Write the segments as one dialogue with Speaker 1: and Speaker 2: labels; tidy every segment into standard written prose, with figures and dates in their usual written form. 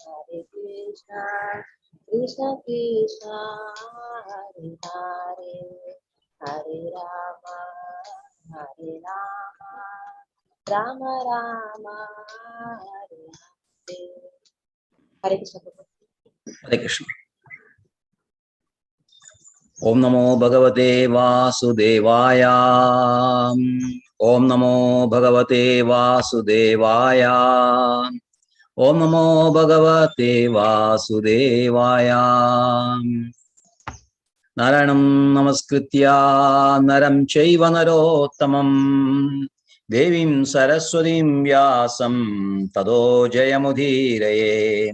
Speaker 1: Hare Krishna, Krishna Krishna, Hare Hare, Hare Rama, Hare Rama, Rama Rama, Hare Hare. Hare Krishna.
Speaker 2: Hare Krishna. Om Namo Bhagavate Vasudevaya. Om Namo Bhagavate Vasudevaya. Om Namo Bhagavate Vasudevaya. Naranam Namaskritya Naram Chaiva Narottamam Devim Saraswatim Vyasam Tado Jayamudhiraye.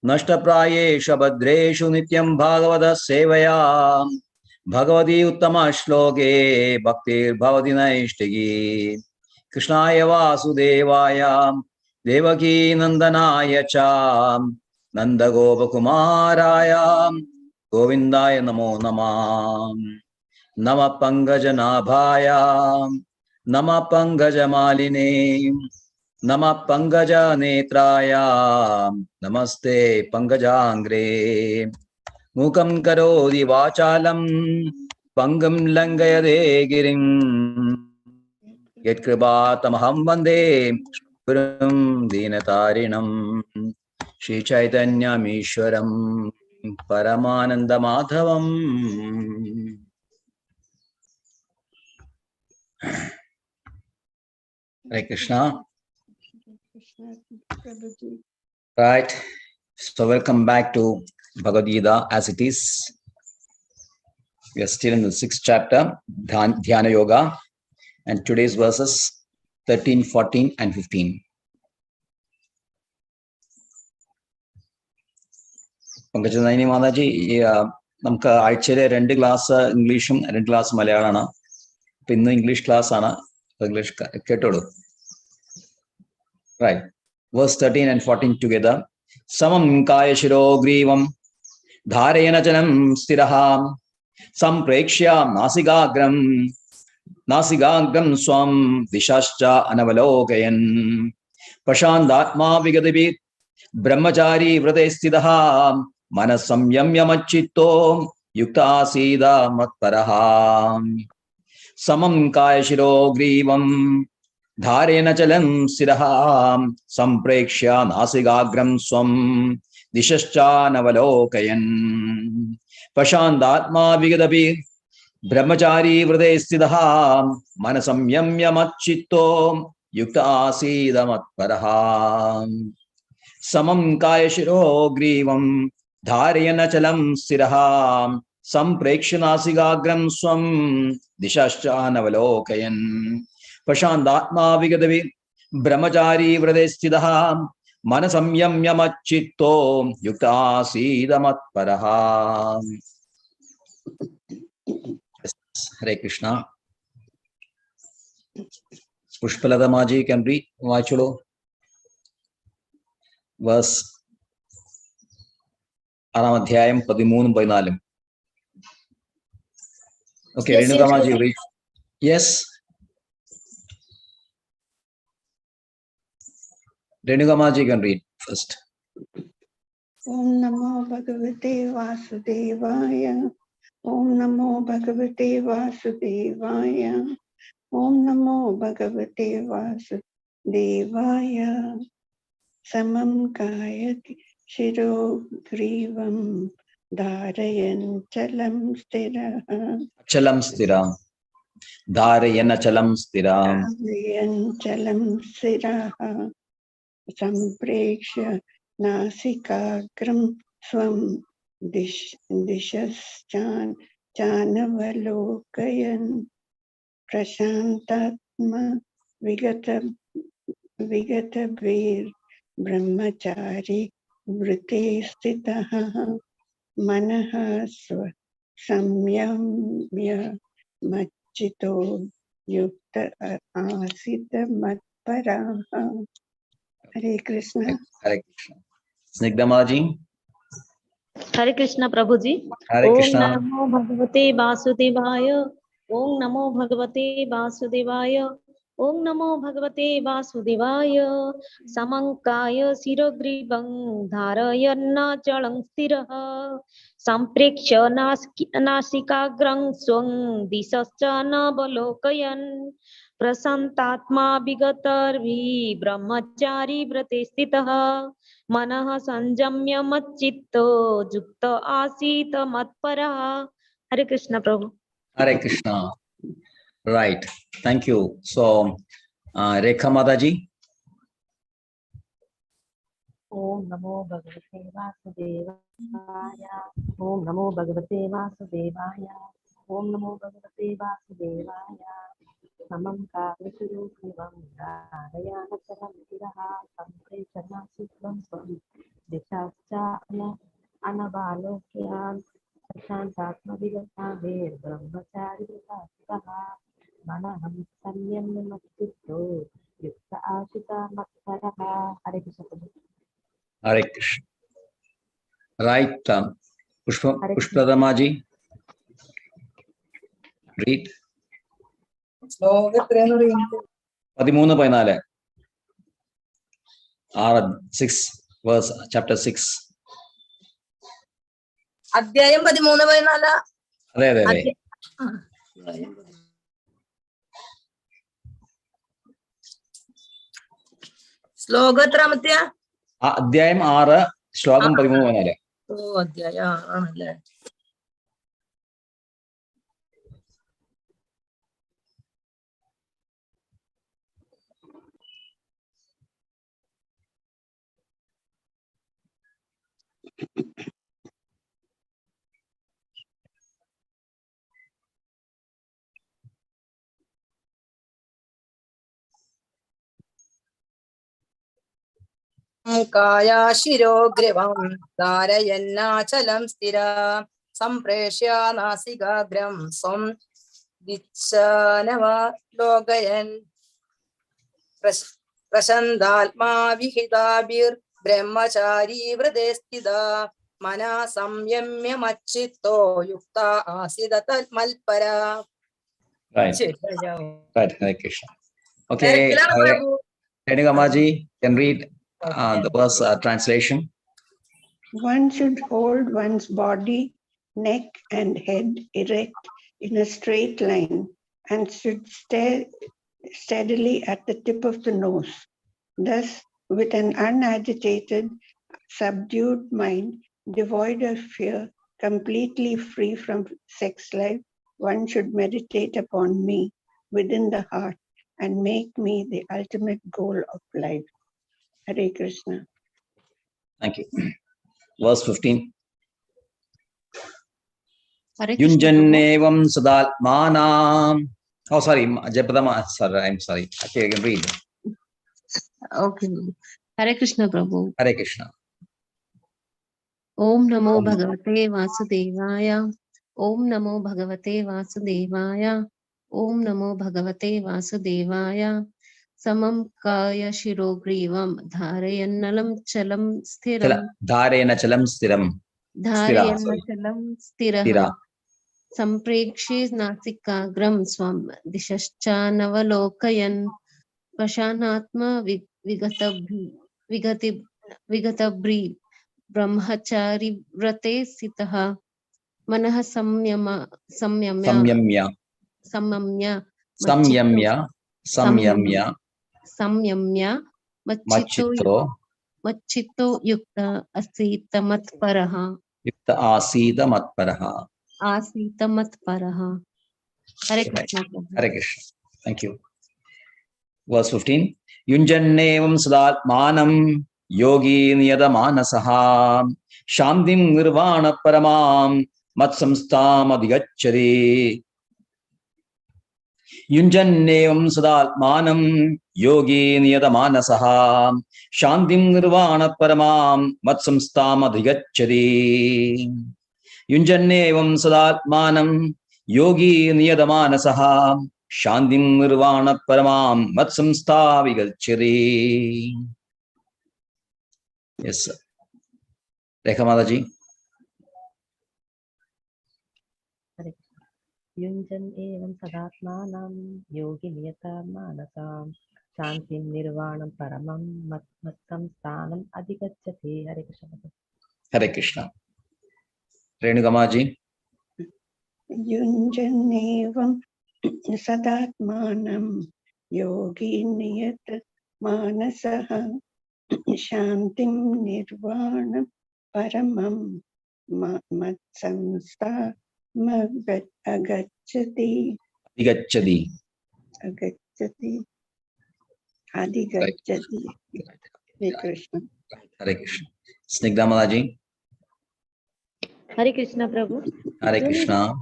Speaker 2: Nashtaprayesha Bhadreshu Nityam Bhagavata Sevaya Bhagavati Uttama Shloke Bhaktir Bhavati Naishtagi Krishnaya Vasudevaya Devaki Nandanaya Cha Nanda Gopakumaraya Govindaya Namo Namah. Nama Pangajanabhaya Nama Pangajamalini Nama Pangaja Netraya Namaste Pangajangre Mukam Karodi Vachalam Pangam Langayade Girim Yetkribatamaham Vande Puram Dinatarinam Shri Chaitanya Mishwaram Paramananda Madhavam. Hare Krishna. Right. So welcome back to Bhagavad Gita as it is. We are still in the 6th chapter, Dhyana Yoga, and today's verses 13, 14, and 15. Pankajanaini Mataji, നമുക്ക് ആഴ്ചയിലെ 2 class ഇംഗ്ലീഷും 2 class മലയാളമാണ്. അപ്പൊ ഇന്ന് English class ആണ്. English കേട്ടോളൂ. Right. Verse 13 and 14 together. Samam kaya shiro grivam dharayana chanam stiraham samprekshya nasigagram swam dishascha anavalokayan prashandatma vigadibi brahmachari vrate stidaham manasamyamyamachitto yuktasida matparaham. Samam kaya shiro grivam Dharena chalam siraham samprekshya nasigagram swam dishascha navalokayan pashandatma vigadapi brahmachari vrade stidaham manasamyamyamachitto yukta asida matparaham. Samam kaya shiro grivam dharena chalam siraham samprekshya nasigagram swam dishascha navalokayan Pashandatma vigadavi brahmachari vradestidaham manasamyamyamachitto yuktasidhamatparaham. Hare Krishna. Pushpalata Maji can read. Vachulu. Verse 13. Okay,
Speaker 1: Yes,
Speaker 2: Renuka
Speaker 1: yes,
Speaker 2: Maji read. Yes. Renuka Maji can read first.
Speaker 3: Om Namo Bhagavate Vasudevaya. Om Namo Bhagavate Vasudevaya. Om Namo Bhagavate Vasudevaya. Samam Kayati Shiro Grivam Dharayan Chalam Stiraha.
Speaker 2: Chalam Stira. Dharayana Chalam Stira.
Speaker 3: Dharayan Chalam Stiraha. Samprekshya Nasikagram Swam Dishaschan Chanavalokayan Prashantatma Vigatabir Brahmachari Vrite Stitaha Manaha Samyamya Machito Yukta Asita Matparaha. Hare Krishna.
Speaker 2: Hare Krishna. Snigdha Maji.
Speaker 4: Hare Krishna Prabhuji.
Speaker 2: Hare Krishna.
Speaker 4: Om Namo Bhagavate Vasudevaya. Om Namo Bhagavate Vasudevaya. ओम नमो भगवते वासुदेवाय समंकाय शिरोग्रीवं धारयन्नाचलं स्थिरः संप्रेक्ष्य नासिकाग्रं स्वं दिशश्च नवलोकयन् प्रशान्तात्मा विगतर्भिः ब्रह्मचारी व्रते स्थितः मनः संयम्य मच्चित्तो युक्त आसीत् मत्परः। हरे कृष्ण प्रभु।
Speaker 2: Hare Krishna. Right. Thank you. So, Rekha Mataji.
Speaker 1: ओम नमो भगवते वासुदेवाय। ओम नमो भगवते वासुदेवाय। ओम नमो भगवते वासुदेवाय। समं कामशिरोग्रीवं धारयानचलं शिरः संप्रेषणासिद्धं स्वं दिशाश्च अनवालोक्यान् प्रशान्तात्मविगताभिर्ब्रह्मचारिवृतास्तः मनः संयम्य मच्चित्तो युक्त आशिता मत्परः। हरे कृष्ण।
Speaker 2: Hare Krishna. Right.
Speaker 1: हरे Krishna.
Speaker 2: Pushpadamaji. Read. 13-14. 6 verse chapter 6.
Speaker 5: അധ്യായം 13-14.
Speaker 2: അതെ.
Speaker 5: ശ്ലോകം എത്രാമത്തെയ?
Speaker 2: അധ്യായം 6 ശ്ലോകം 13-14.
Speaker 5: ഓ, അധ്യായം ആണല്ലേ. കായാശിരോഗ്രീവം ധാരയന്നാചലം സ്ഥിര സംപ്രേഷ്യ നാസികാഗ്രം സ്വം ദിശാനവലോകയൻ പ്രശാന്താത്മാ വിഹിതാഭിർബ്രഹ്മചാരീ വ്രതേ സ്ഥിത മനഃ സംയമ്യ മച്ഛിത്തോ യുക്ത ആസിത തന്മൽപര.
Speaker 2: Right. Hare Krishna. Okay. Renugamaji can read the verse translation.
Speaker 3: One should hold one's body, neck and head erect in a straight line and should stare steadily at the tip of the nose. Thus, with an unagitated, subdued mind, devoid of fear, completely free from sex life, one should meditate upon me within the heart and make me the ultimate goal of life. Hare Krishna.
Speaker 2: Thank you. Verse 15.
Speaker 4: Yunjannevam
Speaker 2: sadatmanam. Oh, sorry, Japadama. Sorry, I'm sorry. Okay, I can read.
Speaker 4: Okay. Hare Krishna Prabhu.
Speaker 2: Hare Krishna.
Speaker 4: Om Namo Bhagavate Vasudevaya. Om Namo Bhagavate Vasudevaya. Om Namo Bhagavate Vasudevaya. Samam Kaya Shirogrivam Dharayannalam Chalam Sthiram.
Speaker 2: Dharena chalam stiram.
Speaker 4: Dharayannachalam Stiraha. Samprekshye Nasikagram Swam Dishascha Navalokayan. Prashanatma Vigatabri Brahmachari Vrate Sitaha Manah Samyamya Machito Yukta Asita Matparaha. Hare Krishna.
Speaker 2: Hare Krishna. Thank you. Verse 15. Yunjannevam sadatmanam yogi niyadamanasaha shantim nirvana paramam matsamstam adhigacchari. Yunjannevam sadatmanam yogi niyadamanasaha shantim nirvana paramam matsamstam adhigacchari. Yunjannevam sadatmanam yogi niyadamanasaha Shantim nirvana paramam matsamstha vigacchari. Yes, sir. Rekha Mataji.
Speaker 1: युञ्जन् एवं सदात्मानं योगी नियतमानसां शान्तिं निर्वाणं परमं मत्सं स्थानम् अधिगच्छति. हरे Krishna.
Speaker 2: Hare Krishna. Renugamaji.
Speaker 3: युञ्जन्नेवं सदात्मानं योगी नियत मानसः शान्तिं निर्वाणं परमं मत्संस्थामगच्छति अधिगच्छति. Hare Krishna.
Speaker 2: Hare Krishna. Snigdha Mataji.
Speaker 6: हरे कृष्ण प्रभु.
Speaker 2: Hare Krishna.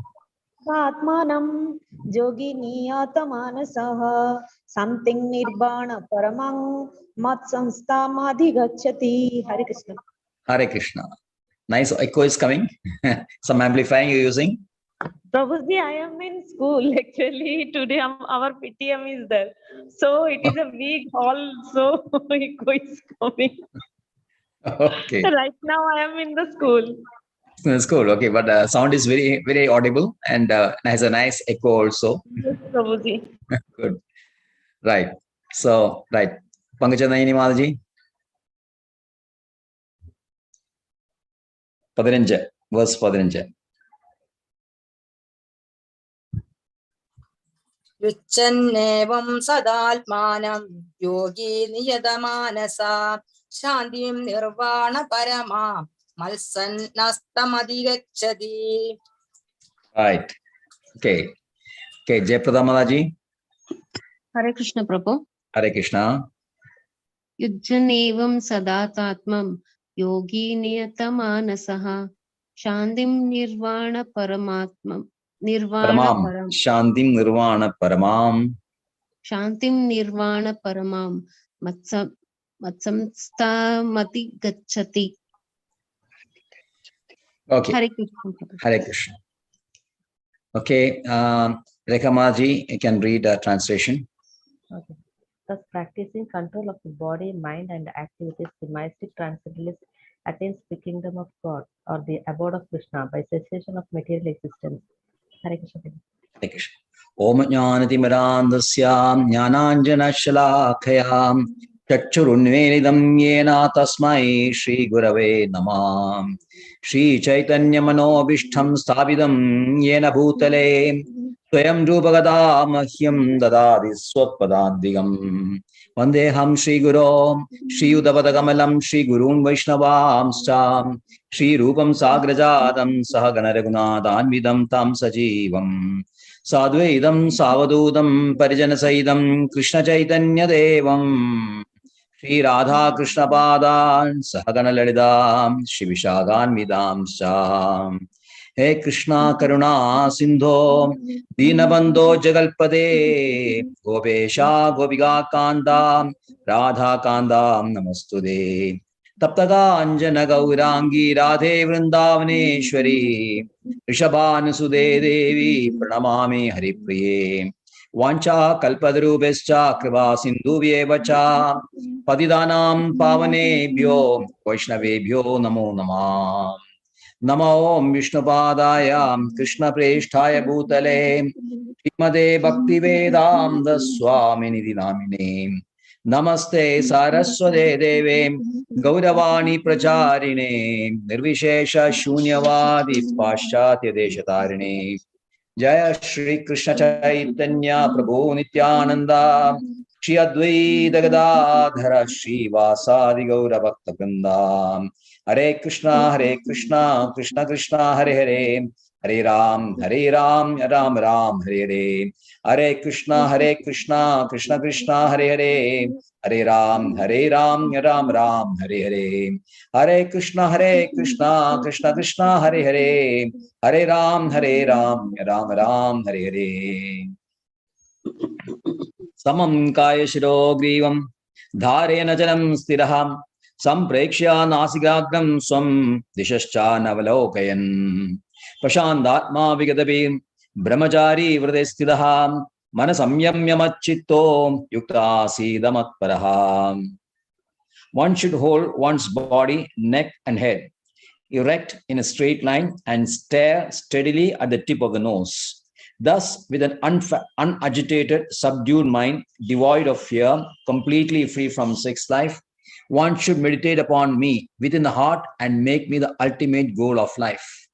Speaker 6: आत्मानं जोगी नियतमानसः something निर्वाण परमं मत्संस्थामधिगच्छति. हरे Krishna.
Speaker 2: Hare Krishna. Nice echo is coming. Some amplifying you're using?
Speaker 6: Prabhuji, I am in school actually. Today our PTM is there. So it is a big hall, so echo is coming.
Speaker 2: Okay.
Speaker 6: Right now I am in the school.
Speaker 2: It's cool. Okay, but sound is very, very audible and has a nice echo also.
Speaker 6: Yes, Prabhuji.
Speaker 2: Good. Right. So, right. Pankajanaini Mataji. 15, verse 15.
Speaker 5: युच्यन्नेवं सदात्मानं योगी नियतमानसा शान्तिं निर्वाणपरमा मत्सन्नस्तमधिगच्छति.
Speaker 2: Right. Okay. Okay. Jayaprada Mataji.
Speaker 4: Hare Krishna Prabhu.
Speaker 2: Hare Krishna.
Speaker 4: युज्यन्नेवं सदात्मं योगी नियतमानसः शान्तिं निर्वाण परमात्म निर्वाण
Speaker 2: Paramam.
Speaker 4: परम
Speaker 2: Shantim Nirvana Paramam.
Speaker 4: शान्तिं निर्वाण परमां मत्संस्थामति गच्छति.
Speaker 2: Okay.
Speaker 4: Hare Krishna Prabhu.
Speaker 2: Hare Krishna. Okay. Rekha Mataji, you can read a translation.
Speaker 1: Okay. Thus, practicing control of the body, mind, and activities, the mystic transcendentalist attains the kingdom of God or the abode of Krishna by cessation of material existence. Hare Krishna.
Speaker 2: Hare Krishna. Om Jnanatimirandasya Jnananjana Shalakaya Chakshurunvelidam Yena Tasmai Shri Gurave Namah. Shri Chaitanya Manobishtham Sthavidam Yena Bhutale Swayam Rupagada Mahyam Dadadi Swatpadandigam. Vandeham Shri Guru Shri Udavadagamalam Shri Gurun Vaishnavamstam Shri Rupam Sagrajadam Sahagana Raghunathanvidam Tam Sajivam Sadvaidam Savadudam Parijanasaidam Krishna Chaitanya Devam Shri Radha Krishna Padan Sahagana Lalidam Shri Vishagan Vidam Sam He Krishna Karuna Sindho Dinabandho Jagalpade Gopesha Gopiga Kanda Radha Kanda Namastude Taptaga Anjana Gaurangi Radhe Vrindavaneshwari Rishabhanusude Devi Pranamami Haripriye Vancha Kalpadrubescha Kriva Sindhuvyevacha Patidanam Pavanebhyo Vaishnavebhyo Namo Namah Namo Om Vishnupadaya Krishna Presthaya Bhutale Shrimade Bhaktivedanta Swamini Dinamine Namaste Saraswate Deve Gauravani Pracharine Nirvishesha Shunyavadi Paschatya Deshatarine Jaya Shri Krishna Chaitanya Prabhu Nityananda Shri Advaita Gadadhara Shri Vasadi Gaura Bhakta Vrinda Hare Krishna Krishna Krishna Hare Hare Hare Ram Ram Ram Hare Hare Hare Krishna Krishna Krishna Hare Hare Hare Ram Ram Ram Hare Hare Hare Krishna Krishna Krishna Hare Hare Hare Ram Ram Hare Hare Samam Kaya Shiro Grivam Dharena Janam Stiraham Samprekshya Nasigagram Swam Dishascha Navalokayan Pashandatma Vigadabi Brahmachari Vradestidaham Manasamyamyamachitto Yukta Sidamatparaham. One should hold one's body, neck and head erect in a straight line and stare steadily at the tip of the nose. Thus, with an unagitated, subdued mind, devoid of fear, completely free from sex life, one should meditate upon me within the heart and make me the ultimate goal of life.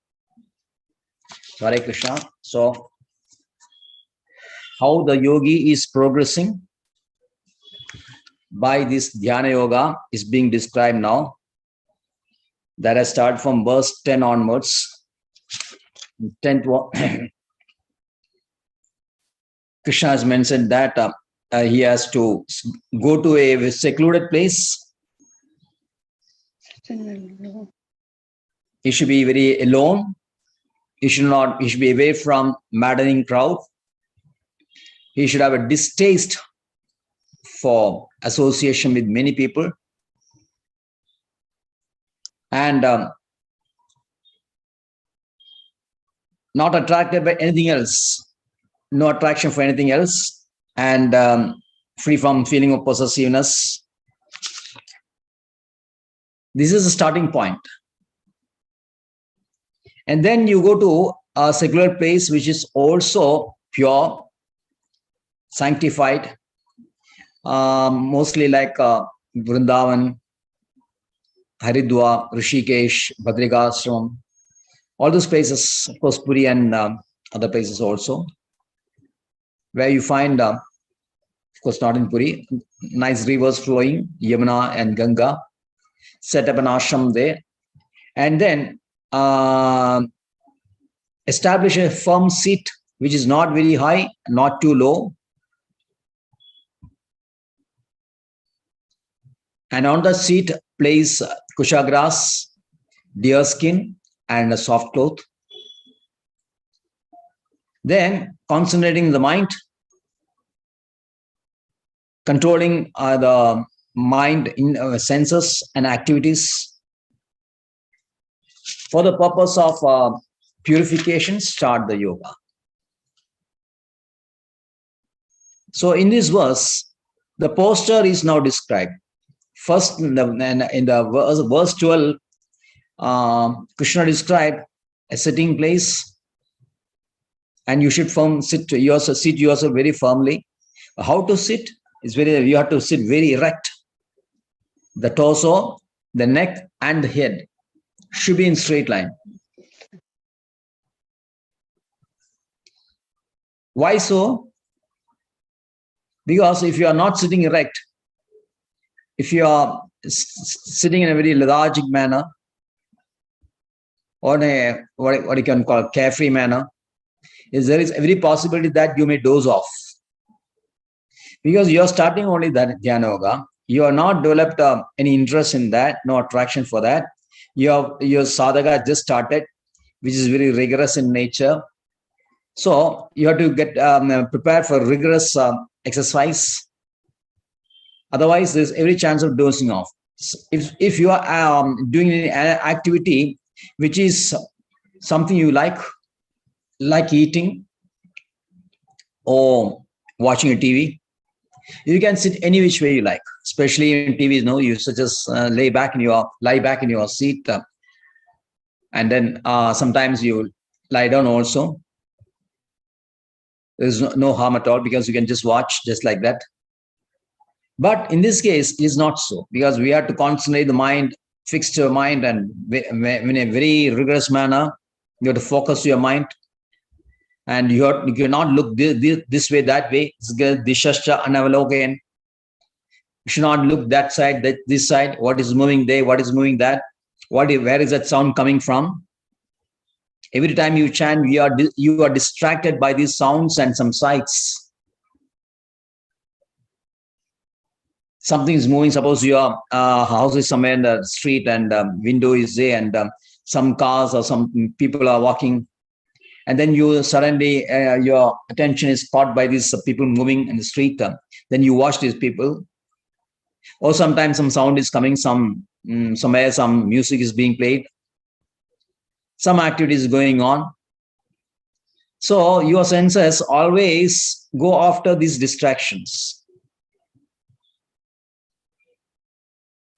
Speaker 2: Hare Krishna. So, how the yogi is progressing by this dhyana yoga is being described now. That I start from verse 10 onwards. 10th one. Krishna has mentioned that he has to go to a secluded place. He should be very alone. He should be away from maddening crowd. He should have a distaste for association with many people. And not attracted by anything else. No attraction for anything else, and free from feeling of possessiveness. This is the starting point. And then you go to a secular place which is also pure, sanctified, mostly like Vrindavan, Haridwar, Rishikesh, Badrikashram, all those places, of course, Puri and other places also, where you find, of course, not in Puri, nice rivers flowing, Yamuna and Ganga, set up an ashram there, and then establish a firm seat which is not very high, not too low. And on the seat, place kusha grass, deer skin, and a soft cloth. Then concentrating the mind, controlling the mind in senses and activities. For the purpose of purification, start the yoga. So in this verse, the posture is now described. First, in the verse 12, Krishna described a sitting place, and you should sit yourself very firmly. How to sit is you have to sit very erect. The torso, the neck, and the head should be in straight line. Why so? Because if you are not sitting erect, if you are sitting in a very lethargic manner, or in a what you can call carefree manner, there is every possibility that you may doze off. Because you are starting only that dhyana yoga, you are not developed any interest in that, no attraction for that. Your sadhaka just started, which is very rigorous in nature. So you have to get prepared for rigorous exercise. Otherwise, there's every chance of dozing off. If you are doing an activity which is something you like eating or watching a TV, you can sit any which way you like. Especially in TVs, no, you just lie back in your seat, and then sometimes you lie down also. There's no harm at all, because you can just watch just like that. But in this case, it is not so, because we have to concentrate the mind, fix your mind, and in a very rigorous manner, you have to focus your mind. And you cannot look this way, that way. Dishascha anavalokayan. You should not look that side, this side. What is moving there? What is moving that? Where is that sound coming from? Every time you chant, you are distracted by these sounds and some sights. Something is moving. Suppose your house is somewhere in the street, and window is there, and some cars or some people are walking. And then you suddenly, your attention is caught by these people moving in the street. Then you watch these people. Or sometimes some sound is coming, somewhere some music is being played. Some activity is going on. So your senses always go after these distractions.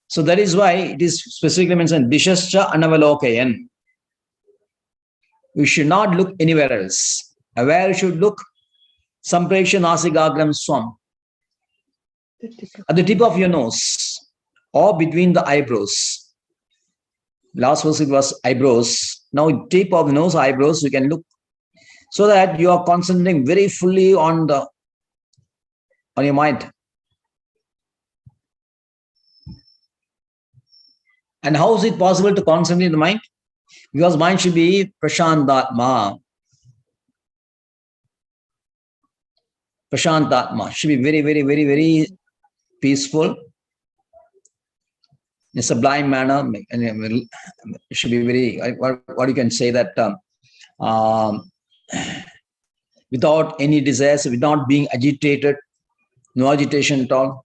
Speaker 2: So that is why it is specifically mentioned, Dishascha anavalokayan. We should not look anywhere else. Where you should look? Sampresha Nasigagram Swam. At the tip of your nose or between the eyebrows. Last verse it was eyebrows. Now tip of the nose, eyebrows, you can look, so that you are concentrating very fully on your mind. And how is it possible to concentrate the mind? Because mind should be prashantatma. Prashantatma should be very, very, very, very peaceful, in a sublime manner, and it should be very, what you can say, that without any desires, without being agitated, no agitation at all.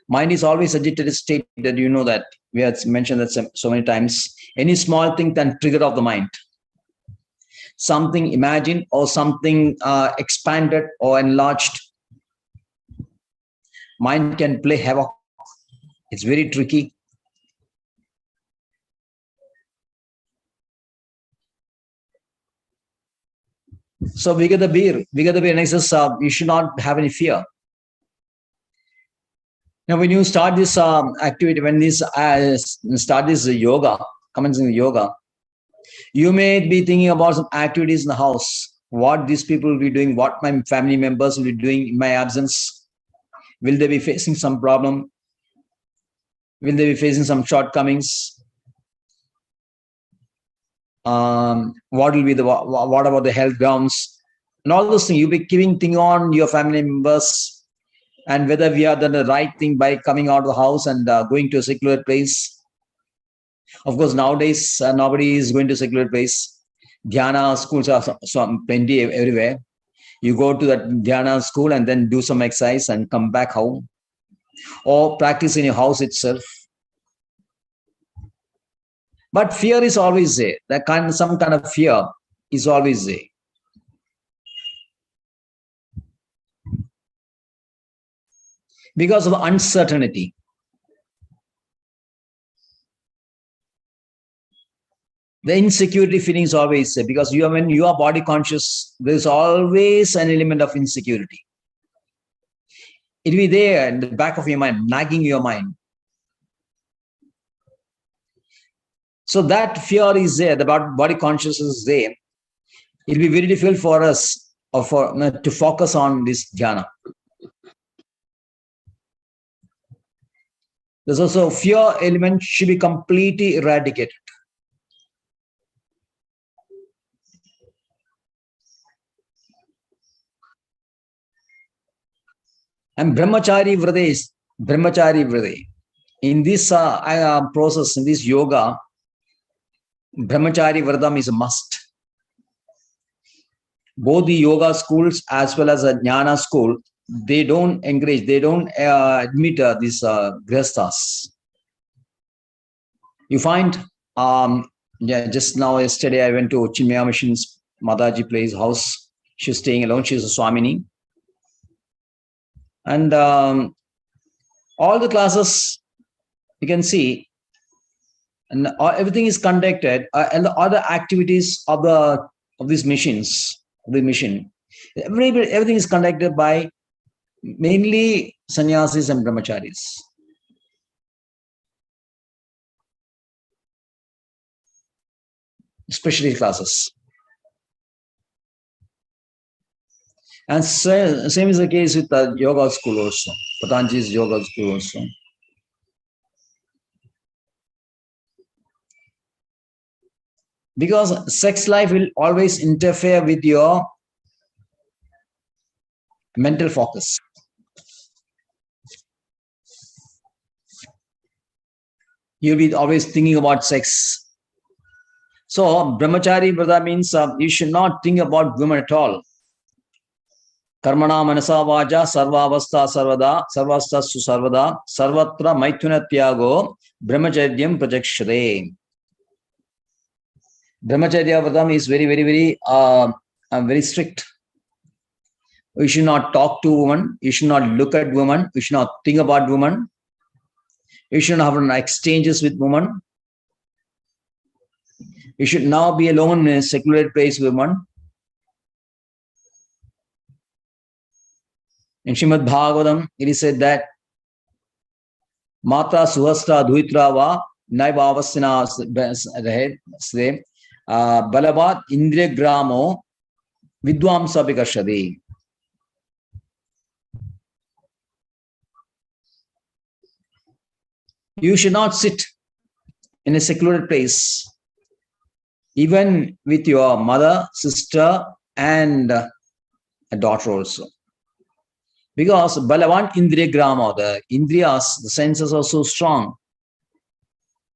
Speaker 2: Mind is always agitated state, that you know that we have mentioned that so many times. Any small thing can trigger off the mind. Something imagined or something expanded or enlarged, mind can play havoc. It's very tricky. So we get the beer. And he says, you should not have any fear. Now, when you start this activity, when this start this yoga, commencing the yoga, you may be thinking about some activities in the house. What these people will be doing, what my family members will be doing in my absence. Will they be facing some problem? Will they be facing some shortcomings? What will be what about the health grounds? And all those things, you'll be keeping thing on your family members, and whether we have done the right thing by coming out of the house and going to a secular place. Of course, nowadays, nobody is going to a secular place. Dhyana schools are plenty everywhere. You go to that Dhyana school and then do some exercise and come back home, or practice in your house itself. But fear is always there. Some kind of fear is always there. Because of uncertainty. The insecurity feeling is always there, because when you are body conscious, there is always an element of insecurity. It will be there in the back of your mind, nagging your mind. So that fear is there, the body consciousness is there. It will be very difficult for us to focus on this jhana. There's also fear element should be completely eradicated. And brahmachari vrade. In this process, in this yoga, brahmachari vradam is a must. Both the yoga schools as well as a jnana school, they don't encourage, they don't admit these grihasthas. You find, just now, yesterday, I went to Chinmaya Mission's Mataji Place house. She's staying alone. She's a Swamini. And all the classes, you can see, and everything is conducted, and the other activities of these missions, the mission, everything is conducted by mainly sannyasis and brahmacharis. Especially classes. And same is the case with the yoga school also, Patanjali's yoga school also. Because sex life will always interfere with your mental focus. You'll be always thinking about sex. So, brahmachari vrata means you should not think about women at all. Karmana manasa vaja sarvavastha sarvada sarvastasu sarvada sarvatra maithuna tyago brahmacharyam prajakshate. Brahmacharya vratam is very, very, very strict. You should not talk to women. You should not look at women. You should not think about women. You should not have exchanges with women. You should now be alone in a secular place with women. In Srimad Bhagavatam, it is said that Mata Suhastra Dhuitra Va Naivavasina Rahe Balavat Indriya Gramo Vidwamsa Vikashadi. You should not sit in a secluded place, even with your mother, sister, and a daughter also. Because Balavan Indriya Grama, the Indriyas, the senses are so strong.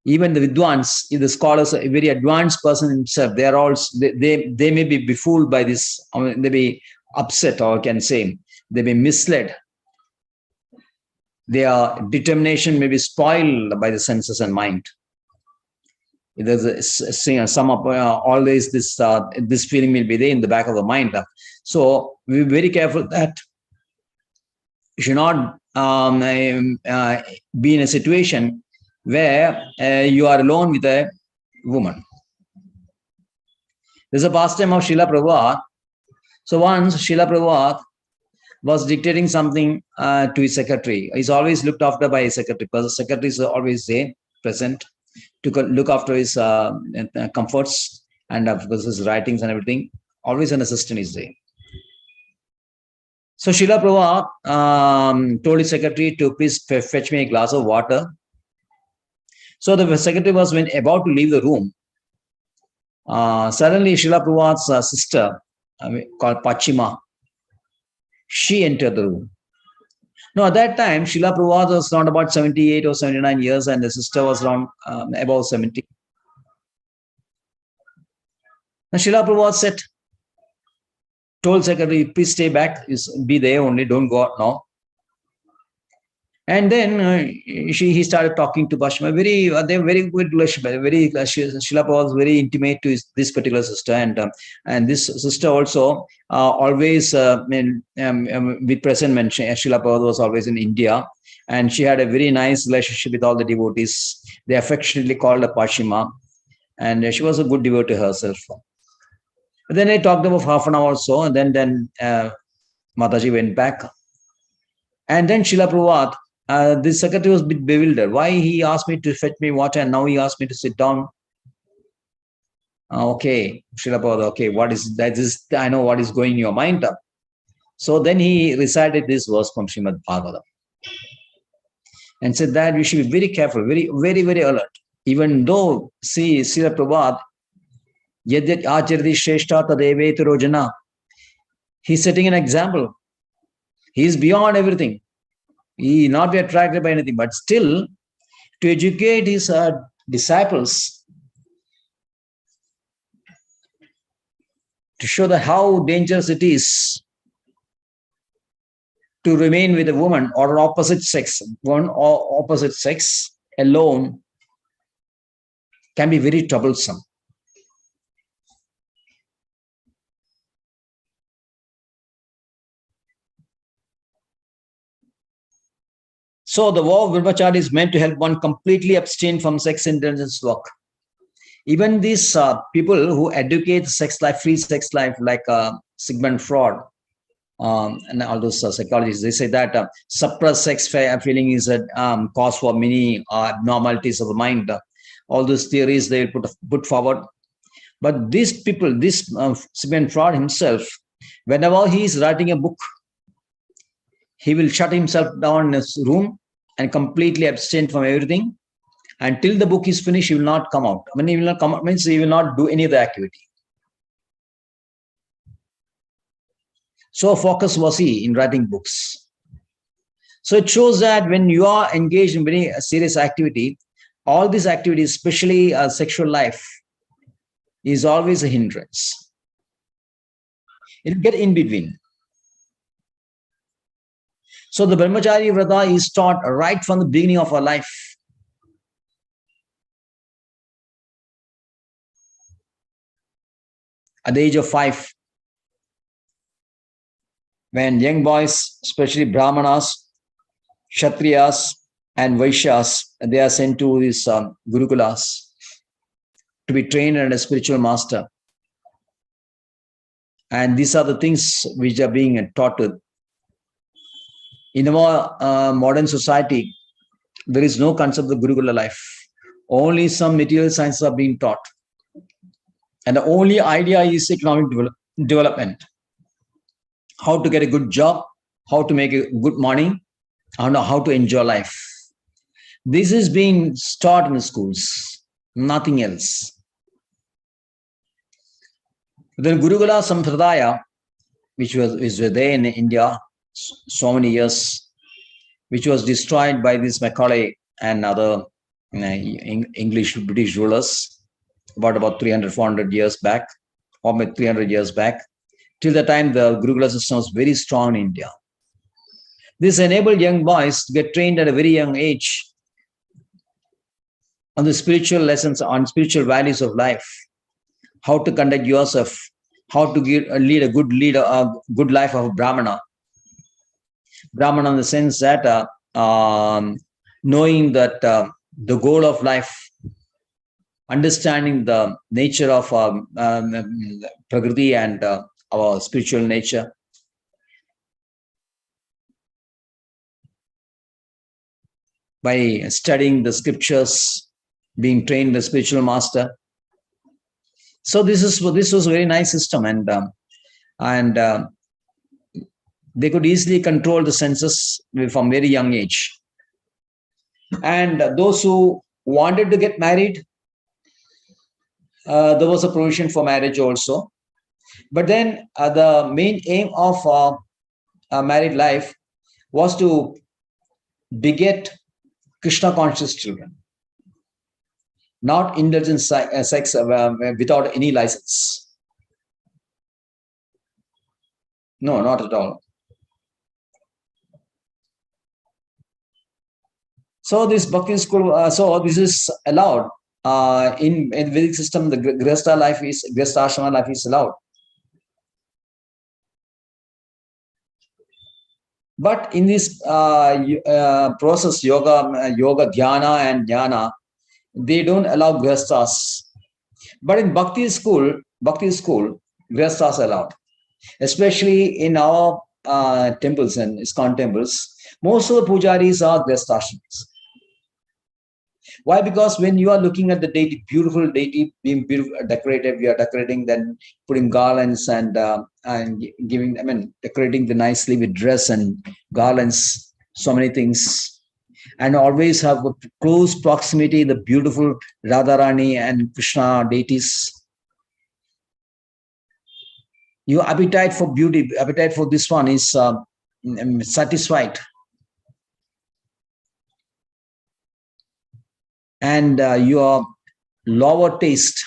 Speaker 2: Even the Vidwans, if the scholars, a very advanced person himself, they are also, they may be befooled by this, they may be upset, or can say, they may be misled. Their determination may be spoiled by the senses and mind. There's always this feeling will be there in the back of the mind. So we're very careful that you should not be in a situation where you are alone with a woman. There's a pastime of Srila Prabhupada. So once Srila Prabhupada was dictating something to his secretary. He's always looked after by his secretary, because the secretary is always there, present, to look after his comforts and of course his writings and everything. Always an assistant is there. So Srila Prabhupada told his secretary to please fetch me a glass of water. So the secretary was about to leave the room. Suddenly Srila Prabhupada's sister, called Pachima, she entered the room. Now, at that time, Srila Prabhupada was around about 78 or 79 years, and the sister was around about 70. Now, Srila Prabhupada told secretary, please stay back, be there only, don't go out now. And then he started talking to Pachima. They have very good relationship. Srila Prabhupada was very intimate to this particular sister, and this sister also always with present when Srila Prabhupada was always in India, and she had a very nice relationship with all the devotees. They affectionately called her Pachima, and she was a good devotee herself. But then they talked about half an hour or so, and then Mataji went back, and then Srila Prabhupada. The secretary was a bit bewildered. Why he asked me to fetch me water and now he asked me to sit down? Okay, Srila Prabhupada, okay, what is that? I know what is going in your mind. So then he recited this verse from Srimad Bhagavatam and said that we should be very careful, very, very, very alert. Even though, see, Srila Prabhupada, Yadyat Acharati Shrestha Tadevetaro Jana, he's setting an example. He is beyond everything. He not be attracted by anything, but still to educate his disciples, to show that how dangerous it is to remain with a woman or an opposite sex. One or opposite sex alone can be very troublesome. So the vow of brahmacharya is meant to help one completely abstain from sex indulgence work. Even these people who educate sex life, free sex life, like Sigmund Freud and all those psychologists, they say that suppressed sex feeling is a cause for many abnormalities of the mind. All those theories they put forward. But these people, this Sigmund Freud himself, whenever he is writing a book, he will shut himself down in his room and completely abstain from everything. Until the book is finished, he will not come out. When he will not come out, means he will not do any of the activity. So focused was he in writing books. So it shows that when you are engaged in very serious activity, all these activities, especially sexual life, is always a hindrance. It will get in between. So the Brahmachari Vrata is taught right from the beginning of our life. At the age of 5, when young boys, especially Brahmanas, Kshatriyas, and Vaishyas, they are sent to these Gurukulas to be trained under a spiritual master. And these are the things which are being taught to In our modern society, there is no concept of Gurukula life. Only some material sciences are being taught. And the only idea is economic development. How to get a good job, how to make a good money, and how to enjoy life. This is being taught in the schools, nothing else. Then Gurukula Sampradaya, which was there in India so many years, which was destroyed by this Macaulay and other English British rulers about 300, 400 years back, or 300 years back. Till the time the Gurukula system was very strong in India. This enabled young boys to get trained at a very young age on the spiritual lessons, on spiritual values of life, how to conduct yourself, how to lead a good life of a Brahmana. Brahmana in the sense that knowing that the goal of life, understanding the nature of Prakriti and our spiritual nature. By studying the scriptures, being trained the spiritual master. So this was a very nice system, and they could easily control the senses from very young age. And those who wanted to get married, there was a provision for marriage also. But then the main aim of married life was to beget Krishna conscious children, not indulgent sex without any license. No, not at all. So this Bhakti school, so this is allowed in Vedic system. The Grihastha ashrama life is allowed. But in this process, yoga, dhyana, and jnana, they don't allow grihasthas. But in Bhakti school, grihasthas are allowed. Especially in our temples and ISKCON temples, most of the pujaris are grihasthashrams. Why? Because when you are looking at the deity, beautiful deity being decorated, we are decorating, then putting garlands and giving, decorating the nicely with dress and garlands, so many things, and always have a close proximity, the beautiful Radharani and Krishna deities. Your appetite for beauty, appetite for this one is satisfied. And your lower taste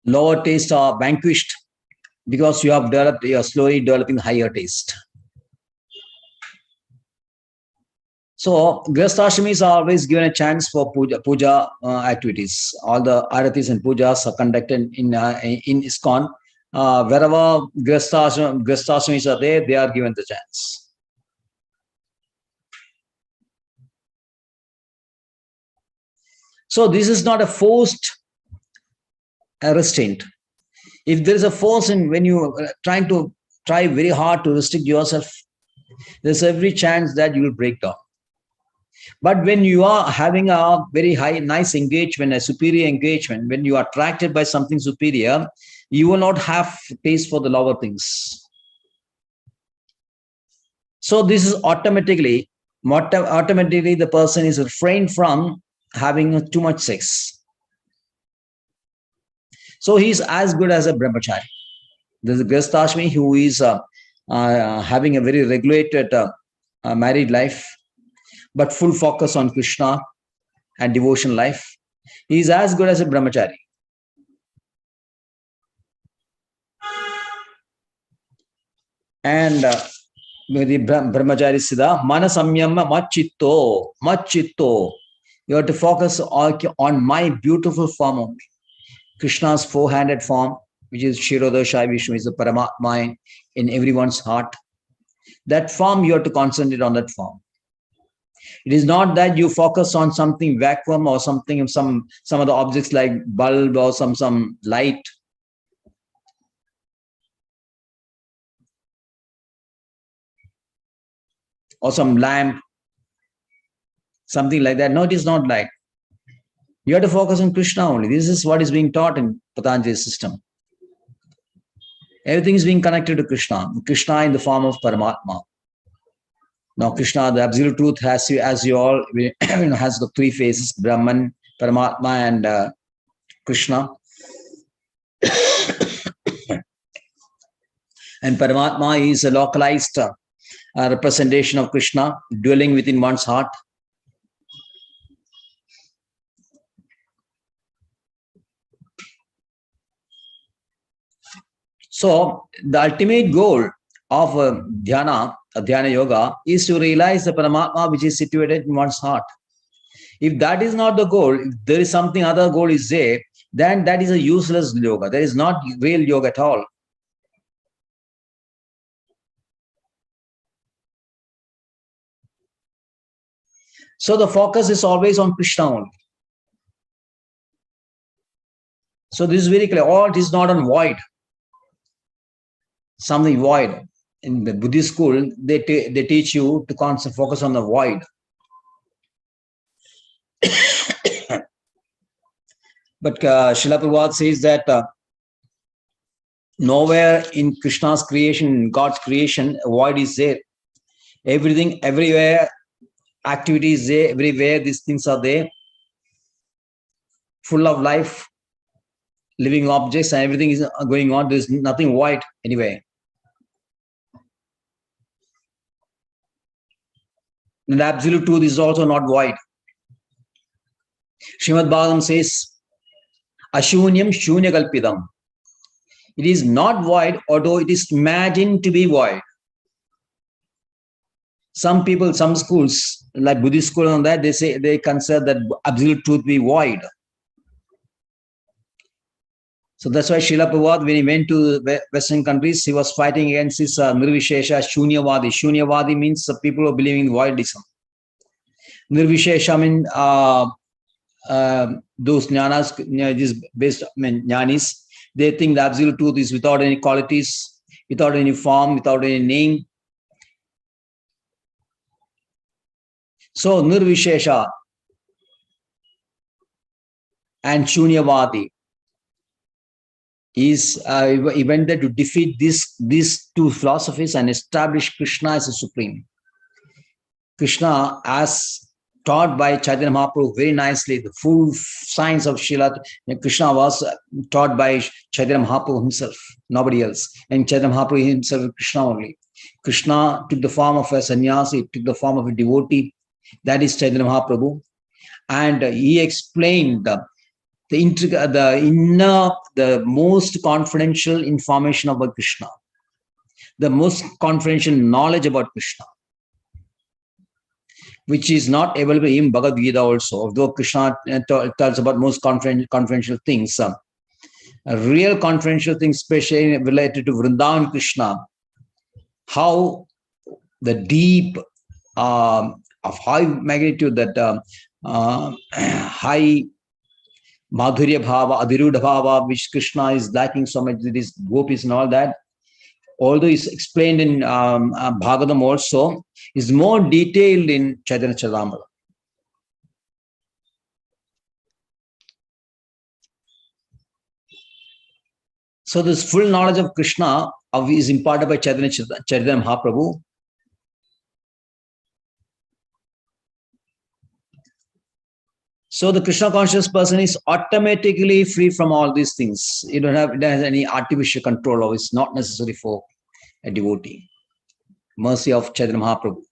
Speaker 2: are vanquished because you are slowly developing higher taste. So grihasthashramis are always given a chance for puja activities. All the aratis and pujas are conducted in ISKCON. Wherever grihasthashramis are there, they are given the chance. So this is not a forced restraint. If there is a force in when you try very hard to restrict yourself, there's every chance that you will break down. But when you are having a very nice engagement, a superior engagement, when you are attracted by something superior, you will not have taste for the lower things. So this is automatically the person is refrained from having too much sex. So he's as good as a brahmachari. There's a grihasthashrami who is having a very regulated married life, but full focus on Krishna and devotion life. He's as good as a brahmachari. And the brahmachari siddha, mana samyama machitto. You have to focus on my beautiful form only. Krishna's four-handed form, which is Kshirodaya Vishnu, is the Paramatma in everyone's heart. That form, you have to concentrate on that form. It is not that you focus on something vacuum or something, some other objects like bulb or some light. or some lamp, something like that. No, it is not like. You have to focus on Krishna only. This is what is being taught in Patanjali's system. Everything is being connected to Krishna. Krishna in the form of Paramatma. Now, Krishna, the absolute truth, has you, as you all has the three faces: Brahman, Paramatma, and Krishna. And Paramatma is a localized representation of Krishna dwelling within one's heart. So the ultimate goal of dhyana yoga, is to realize the Paramatma which is situated in one's heart. If that is not the goal, if there is something other goal is there, then that is a useless yoga. That is not real yoga at all. So the focus is always on Krishna only. So this is very clear. All it is not on void. Something void. In the Buddhist school, they teach you to focus on the void. But Srila Prabhupada says that nowhere in Krishna's creation, God's creation, a void is there. Everything, everywhere, activity is there. Everywhere, these things are there. Full of life, living objects, and everything is going on. There is nothing void anyway. And the absolute truth is also not void. Srimad Bhagavatam says, Ashunyam Shunyakalpidam. It is not void, although it is imagined to be void. Some people, some schools, like Buddhist school and that, they say they consider that absolute truth be void. So that's why Srila Prabhupada, when he went to Western countries, he was fighting against this Nirvishesha Shunyavadi. Shunyavadi means the people who are believing in voidism. Nirvishesha means those jnanas, this based jnanis, they think the absolute truth is without any qualities, without any form, without any name. So Nirvishesha and Shunyavadi is he went there to defeat these two philosophies and establish Krishna as a supreme. Krishna, as taught by Chaitanya Mahaprabhu very nicely, the full science of Srila Krishna was taught by Chaitanya Mahaprabhu himself, nobody else. And Chaitanya Mahaprabhu himself, Krishna only. Krishna took the form of a sannyasi, took the form of a devotee. That is Chaitanya Mahaprabhu. And he explained the most confidential information about Krishna, the most confidential knowledge about Krishna, which is not available in Bhagavad Gita also, although Krishna tells about most confidential things. Real confidential things, especially related to Vrindavan Krishna, how the deep of high magnitude, that high Madhurya Bhava, Adhiruddha Bhava, which Krishna is lacking so much, with his gopis and all that, although it's explained in Bhagavatam also, is more detailed in Chaitanya Charitamrita. So this full knowledge of Krishna is imparted by Chaitanya Mahaprabhu. So the Krishna conscious person is automatically free from all these things. It doesn't have any artificial control, or it's not necessary for a devotee. Mercy of Chaitanya Mahaprabhu.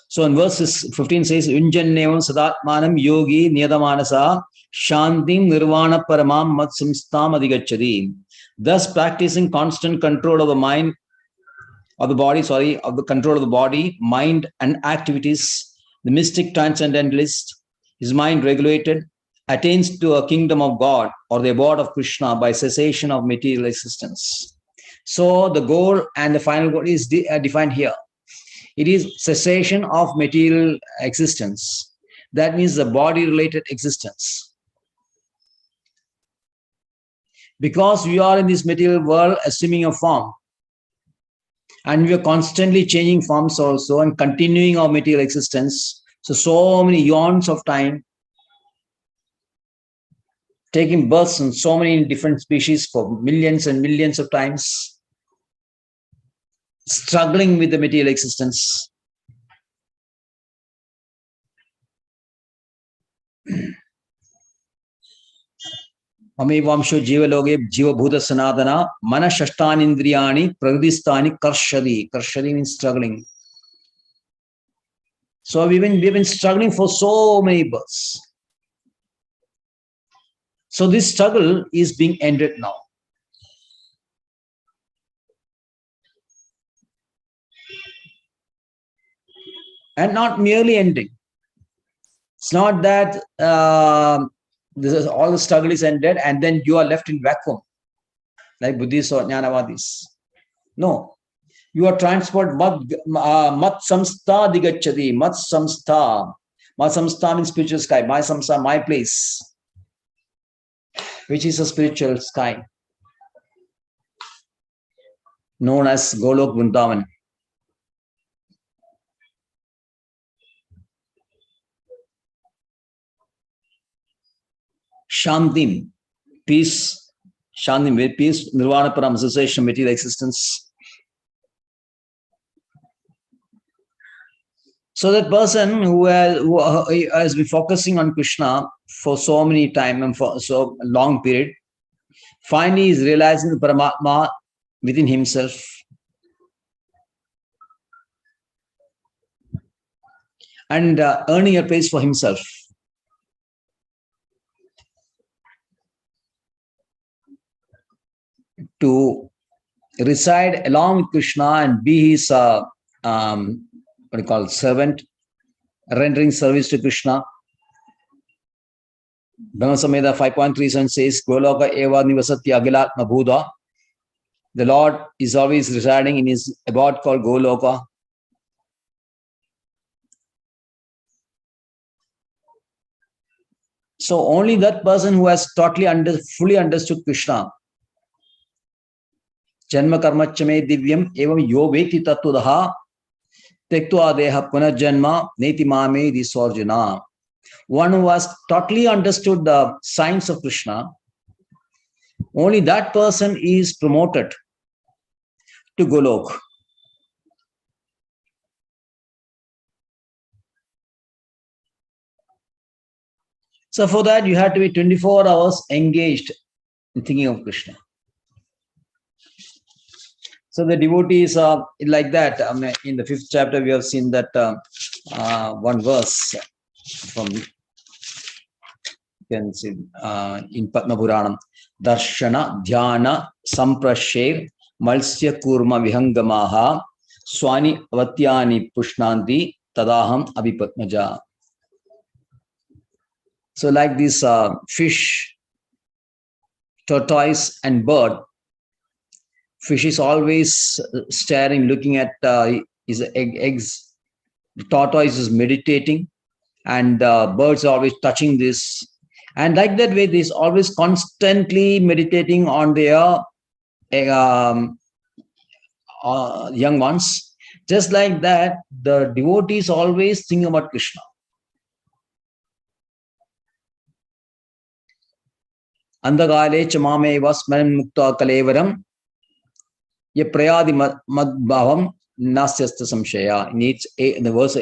Speaker 2: So in verses 15 says, Yunjannevam sadatmanam yogi niyadamanasa shantim nirvana paramam mat samstam adhigacchati. Thus practicing constant control of the mind, of the body, of the control of the body, mind and activities, the mystic transcendentalist, his mind regulated, attains to a kingdom of God or the abode of Krishna by cessation of material existence. So the goal and the final goal is defined here. It is cessation of material existence. That means the body-related existence. Because we are in this material world assuming a form. And we are constantly changing forms also and continuing our material existence. So many eons of time, taking births in so many different species for millions and millions of times, struggling with the material existence. Amevamsho jivaloge jivabhuta sanadana mana shashtani indriyani pragadistani karshadi. Karshadi means struggling. So we've been struggling for so many births. So this struggle is being ended now. And not merely ending. It's not that this is all the struggle is ended and then you are left in vacuum, like Buddhists or Jnanavadis. No. You are transported, mat samstha digachati, mat samstha. Mat samstha means spiritual sky. My samstha, my place, which is a spiritual sky, known as Golok Vrindavan. Shantim, peace, Shantim, peace, Nirvana Param, cessation, material existence. So that person who has been focusing on Krishna for so many time and for so long period, finally is realizing the Paramatma within himself. And earning a place for himself. To reside along with Krishna and be his what do you call it, servant, rendering service to Krishna. Brahma Samhita 5.37 says, Goloka eva nivasati agilatma bhuda. The Lord is always residing in his abode called Goloka. So only that person who has totally fully understood Krishna, Janma karmachame divyam evam yo veti tattvadah tektva deha punarjanma neti mame disorjana. One who has totally understood the science of Krishna, only that person is promoted to Golok. So for that, you have to be 24 hours engaged in thinking of Krishna. So the devotees are like that. In the 5th chapter, we have seen that one verse from, you can see in Padma Puranam, Darshana Dhyana Samprasher Malsya Kurma Vihangamaha Swani Avatyani Pushnanti Tadaham Abhipatmaja. So like this fish, tortoise and bird, fish is always staring, looking at his eggs. The tortoise is meditating and birds are always touching this. And like that way, they is always constantly meditating on their young ones. Just like that, the devotees always think about Krishna. Andagale chamame vasman mukta kalevaram ye prayadi madbhavam nasyasta samshaya. In the verse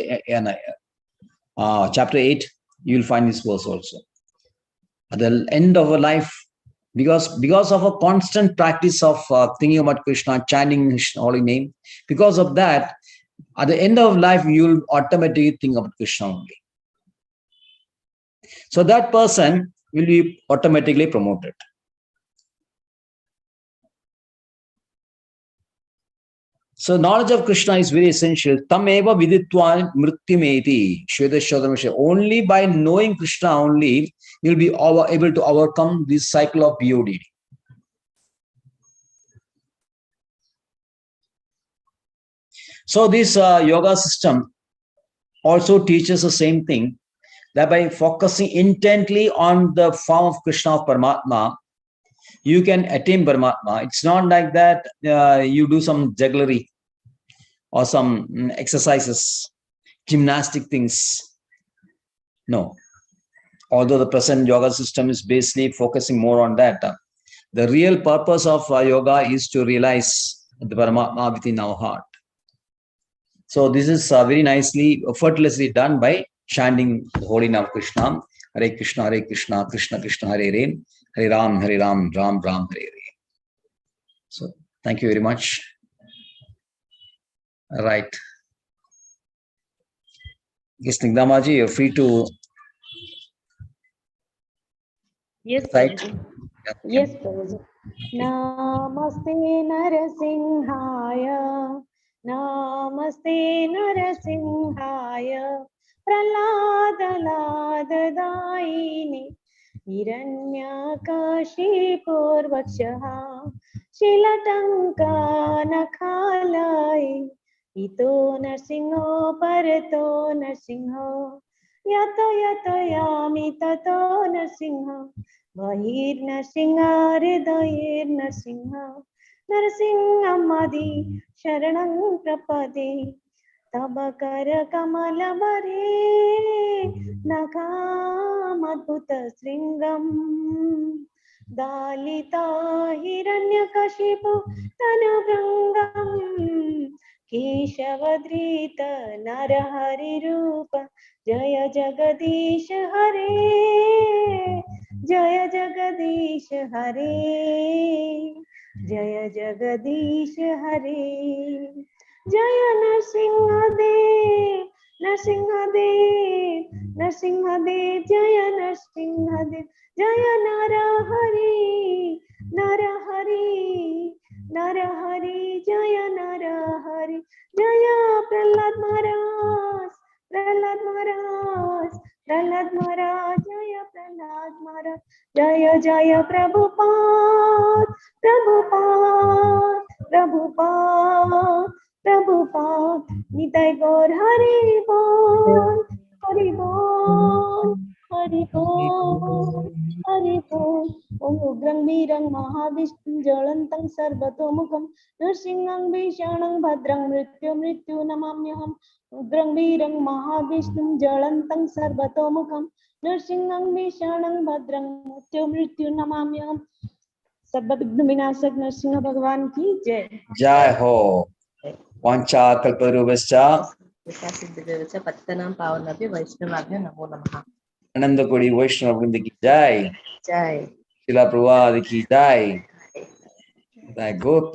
Speaker 2: chapter 8, you will find this verse also. At the end of a life, because of a constant practice of thinking about Krishna, chanting his holy name, because of that, at the end of life, you will automatically think about Krishna only. So that person will be automatically promoted. So knowledge of Krishna is very essential. Tameva viditva mrityumeti. Only by knowing Krishna only, you'll be able to overcome this cycle of BOD. So this yoga system also teaches the same thing, that by focusing intently on the form of Krishna, of Paramatma, you can attain Paramatma. It's not like that you do some jugglery. or some exercises, gymnastic things. No. Although the present yoga system is basically focusing more on that, the real purpose of yoga is to realize the Paramatma within our heart. So this is very nicely, effortlessly done by chanting the holy name of Krishna. Hare Krishna, Krishna Krishna, Hare Hare, Hare Ram, Ram Ram, Hare Hare. So thank you very much. Right. Yes, Nigdamaji, you're free to.
Speaker 6: Yes,
Speaker 2: Right.
Speaker 6: Prabhuji. Yes, Prabhuji. Namaste Narasimhaya, Namaste Narasimhaya, Praladaladaini, Hiranyakashipurvakshaha, Shilatanka Nakhalai, Ito Narsinho Parato Narsinho, Yato Yato Yami Tato Narsinho, Bahir Narsinha Hridayir Narsinha, Narsinhamadi Sharanam Prapade, Tabakara Kamala Bare, Nakamadbhuta Sringam, Dalita Hiranyakashipu Tanavrangam, Keshavadrita Narahari Rupa, Jaya Jagadish Hare, Jaya Jagadish Hare, Jaya Jagadish Hare, Jaya Narsinhadev, Narsinhadev, Narsinhadev, Jaya Narsinhadev, Jaya Narahari, Narahari, Narahari, Jaya Narahari, Jaya Prahlad Maharaj, Prahlad Maharaj, Prahlad Maharaj, Jaya Prahlad Maharaj, Jaya Jaya Prabhupada, Prabhupada, Prabhupada, Prabhupada, Nitai Gaur Hari Bol, Hari Bol, Hari Bol, Hari Bol. Om Ugrang Virang Mahavishnu Jalantang Sarvatomukham Nrsingham Bhishanam Bhadrang Mrityu Mrityu Namamyaham Ugrang Virang Mahavishnu Jalantang Sarvatomukham Nrsingham Bhishanam Bhadrang Mrityu Mrityu Namamyaham. सर्वविघ्न विनाशक नरसिंह भगवान की जय।
Speaker 2: Jai Ho. Vancha kalparubhascha.
Speaker 1: पतितनां पावनेभ्यो वैष्णवेभ्यो नमो नमः।
Speaker 2: Ananda Kodi Vaishnava Vrinda ki jai.
Speaker 1: जय।
Speaker 2: Srila Prabhupada ki jai. Jai Go